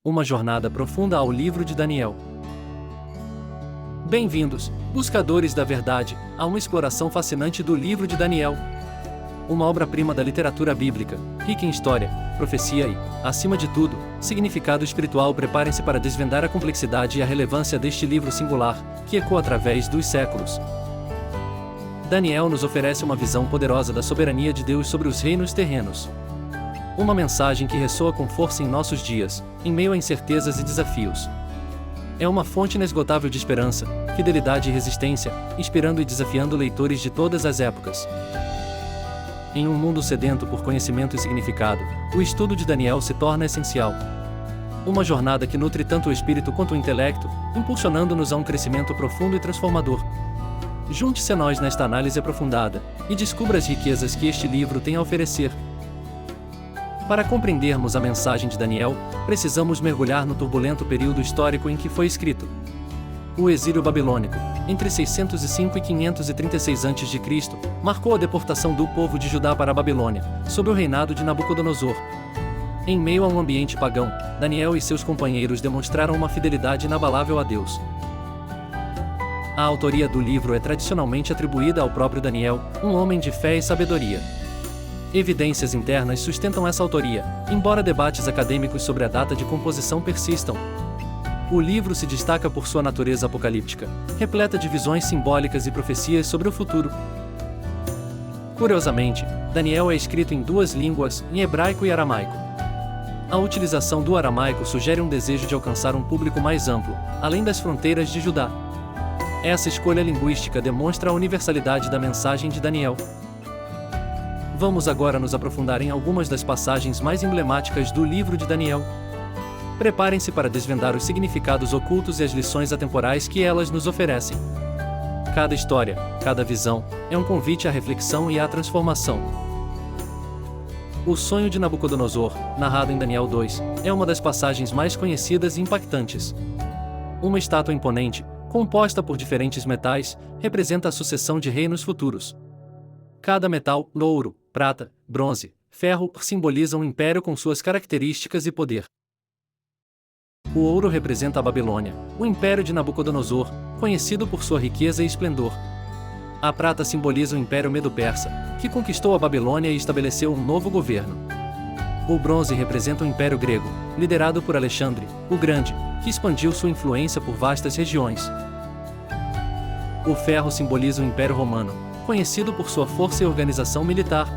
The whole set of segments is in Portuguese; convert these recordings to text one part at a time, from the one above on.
Uma jornada profunda ao livro de Daniel. Bem-vindos, buscadores da verdade, a uma exploração fascinante do livro de Daniel. Uma obra-prima da literatura bíblica, rica em história, profecia e, acima de tudo, significado espiritual. Preparem-se para desvendar a complexidade e a relevância deste livro singular, que ecoa através dos séculos. Daniel nos oferece uma visão poderosa da soberania de Deus sobre os reinos terrenos. Uma mensagem que ressoa com força em nossos dias, em meio a incertezas e desafios. É uma fonte inesgotável de esperança, fidelidade e resistência, inspirando e desafiando leitores de todas as épocas. Em um mundo sedento por conhecimento e significado, o estudo de Daniel se torna essencial. Uma jornada que nutre tanto o espírito quanto o intelecto, impulsionando-nos a um crescimento profundo e transformador. Junte-se a nós nesta análise aprofundada, e descubra as riquezas que este livro tem a oferecer. Para compreendermos a mensagem de Daniel, precisamos mergulhar no turbulento período histórico em que foi escrito. O exílio babilônico, entre 605 e 536 a.C., marcou a deportação do povo de Judá para a Babilônia, sob o reinado de Nabucodonosor. Em meio a um ambiente pagão, Daniel e seus companheiros demonstraram uma fidelidade inabalável a Deus. A autoria do livro é tradicionalmente atribuída ao próprio Daniel, um homem de fé e sabedoria. Evidências internas sustentam essa autoria, embora debates acadêmicos sobre a data de composição persistam. O livro se destaca por sua natureza apocalíptica, repleta de visões simbólicas e profecias sobre o futuro. Curiosamente, Daniel é escrito em duas línguas, em hebraico e aramaico. A utilização do aramaico sugere um desejo de alcançar um público mais amplo, além das fronteiras de Judá. Essa escolha linguística demonstra a universalidade da mensagem de Daniel. Vamos agora nos aprofundar em algumas das passagens mais emblemáticas do livro de Daniel. Preparem-se para desvendar os significados ocultos e as lições atemporais que elas nos oferecem. Cada história, cada visão, é um convite à reflexão e à transformação. O sonho de Nabucodonosor, narrado em Daniel 2, é uma das passagens mais conhecidas e impactantes. Uma estátua imponente, composta por diferentes metais, representa a sucessão de reinos futuros. Cada metal, ouro, prata, bronze, ferro, simboliza um império com suas características e poder. O ouro representa a Babilônia, o império de Nabucodonosor, conhecido por sua riqueza e esplendor. A prata simboliza o Império Medo-Persa, que conquistou a Babilônia e estabeleceu um novo governo. O bronze representa o Império Grego, liderado por Alexandre, o Grande, que expandiu sua influência por vastas regiões. O ferro simboliza o Império Romano, conhecido por sua força e organização militar.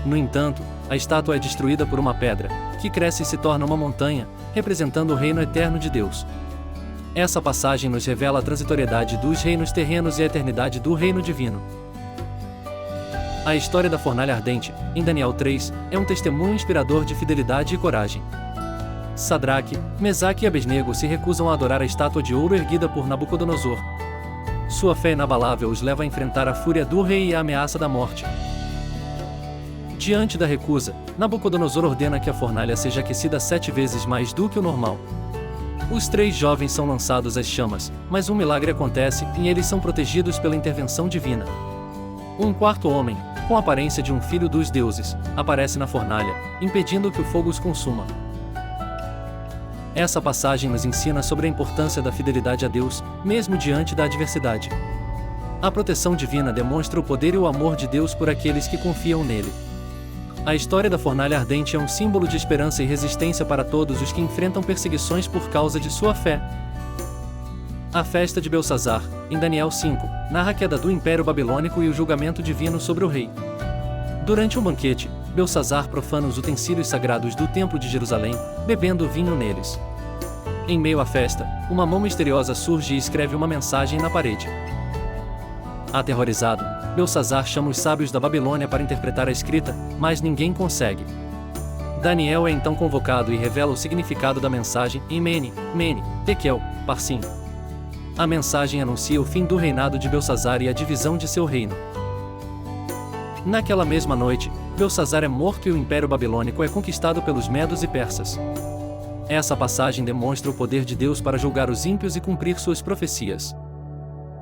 No entanto, a estátua é destruída por uma pedra, que cresce e se torna uma montanha, representando o reino eterno de Deus. Essa passagem nos revela a transitoriedade dos reinos terrenos e a eternidade do reino divino. A história da fornalha ardente, em Daniel 3, é um testemunho inspirador de fidelidade e coragem. Sadraque, Mesaque e Abednego se recusam a adorar a estátua de ouro erguida por Nabucodonosor. Sua fé inabalável os leva a enfrentar a fúria do rei e a ameaça da morte. Diante da recusa, Nabucodonosor ordena que a fornalha seja aquecida 7 vezes mais do que o normal. Os 3 jovens são lançados às chamas, mas um milagre acontece e eles são protegidos pela intervenção divina. Um quarto homem, com a aparência de um filho dos deuses, aparece na fornalha, impedindo que o fogo os consuma. Essa passagem nos ensina sobre a importância da fidelidade a Deus, mesmo diante da adversidade. A proteção divina demonstra o poder e o amor de Deus por aqueles que confiam nele. A história da fornalha ardente é um símbolo de esperança e resistência para todos os que enfrentam perseguições por causa de sua fé. A festa de Belsazar, em Daniel 5, narra a queda do Império Babilônico e o julgamento divino sobre o rei. Durante um banquete, Belsazar profana os utensílios sagrados do Templo de Jerusalém, bebendo vinho neles. Em meio à festa, uma mão misteriosa surge e escreve uma mensagem na parede. Aterrorizado, Belsazar chama os sábios da Babilônia para interpretar a escrita, mas ninguém consegue. Daniel é então convocado e revela o significado da mensagem em Mene, Tekel, Parsim. A mensagem anuncia o fim do reinado de Belsazar e a divisão de seu reino. Naquela mesma noite, Belsazar é morto e o Império Babilônico é conquistado pelos medos e persas. Essa passagem demonstra o poder de Deus para julgar os ímpios e cumprir suas profecias.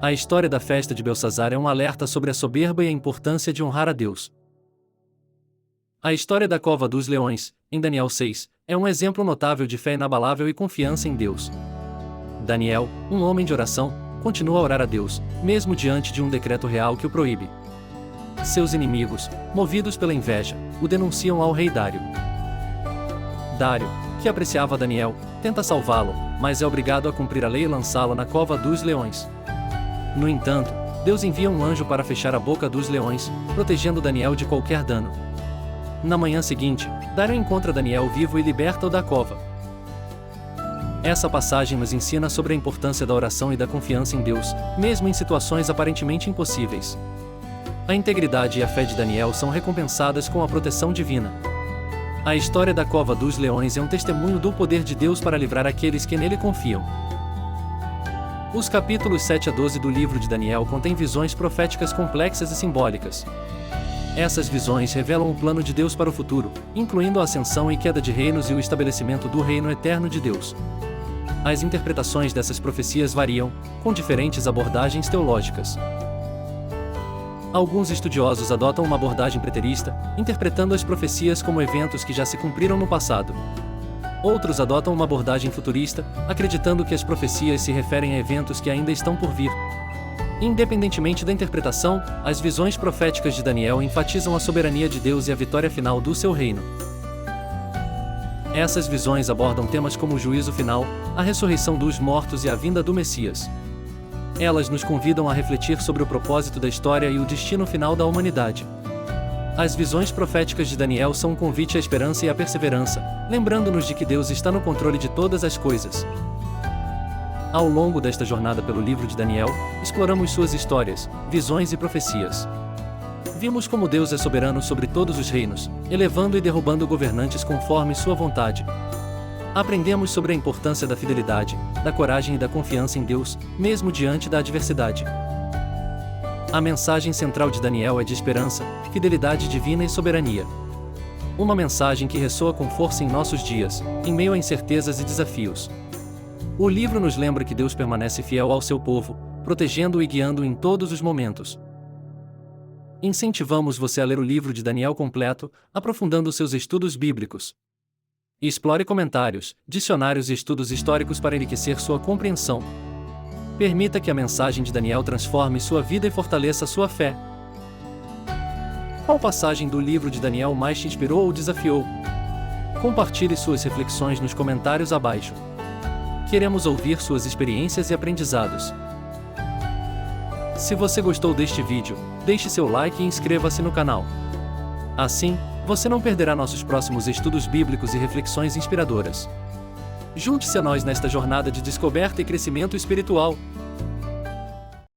A história da festa de Belsazar é um alerta sobre a soberba e a importância de honrar a Deus. A história da Cova dos Leões, em Daniel 6, É um exemplo notável de fé inabalável e confiança em Deus. Daniel, um homem de oração, continua a orar a Deus, mesmo diante de um decreto real que o proíbe. Seus inimigos, movidos pela inveja, o denunciam ao rei Dário. Dário, que apreciava Daniel, tenta salvá-lo, mas é obrigado a cumprir a lei e lançá-lo na cova dos leões. No entanto, Deus envia um anjo para fechar a boca dos leões, protegendo Daniel de qualquer dano. Na manhã seguinte, Dário encontra Daniel vivo e liberta-o da cova. Essa passagem nos ensina sobre a importância da oração e da confiança em Deus, mesmo em situações aparentemente impossíveis. A integridade e a fé de Daniel são recompensadas com a proteção divina. A história da cova dos leões é um testemunho do poder de Deus para livrar aqueles que nele confiam. Os capítulos 7 a 12 do livro de Daniel contêm visões proféticas complexas e simbólicas. Essas visões revelam o plano de Deus para o futuro, incluindo a ascensão e queda de reinos e o estabelecimento do reino eterno de Deus. As interpretações dessas profecias variam, com diferentes abordagens teológicas. Alguns estudiosos adotam uma abordagem preterista, interpretando as profecias como eventos que já se cumpriram no passado. Outros adotam uma abordagem futurista, acreditando que as profecias se referem a eventos que ainda estão por vir. Independentemente da interpretação, as visões proféticas de Daniel enfatizam a soberania de Deus e a vitória final do seu reino. Essas visões abordam temas como o juízo final, a ressurreição dos mortos e a vinda do Messias. Elas nos convidam a refletir sobre o propósito da história e o destino final da humanidade. As visões proféticas de Daniel são um convite à esperança e à perseverança, lembrando-nos de que Deus está no controle de todas as coisas. Ao longo desta jornada pelo livro de Daniel, exploramos suas histórias, visões e profecias. Vimos como Deus é soberano sobre todos os reinos, elevando e derrubando governantes conforme sua vontade. Aprendemos sobre a importância da fidelidade, da coragem e da confiança em Deus, mesmo diante da adversidade. A mensagem central de Daniel é de esperança, fidelidade divina e soberania. Uma mensagem que ressoa com força em nossos dias, em meio a incertezas e desafios. O livro nos lembra que Deus permanece fiel ao seu povo, protegendo-o e guiando-o em todos os momentos. Incentivamos você a ler o livro de Daniel completo, aprofundando seus estudos bíblicos. Explore comentários, dicionários e estudos históricos para enriquecer sua compreensão. Permita que a mensagem de Daniel transforme sua vida e fortaleça sua fé. Qual passagem do livro de Daniel mais te inspirou ou desafiou? Compartilhe suas reflexões nos comentários abaixo. Queremos ouvir suas experiências e aprendizados. Se você gostou deste vídeo, deixe seu like e inscreva-se no canal. Assim, você não perderá nossos próximos estudos bíblicos e reflexões inspiradoras. Junte-se a nós nesta jornada de descoberta e crescimento espiritual.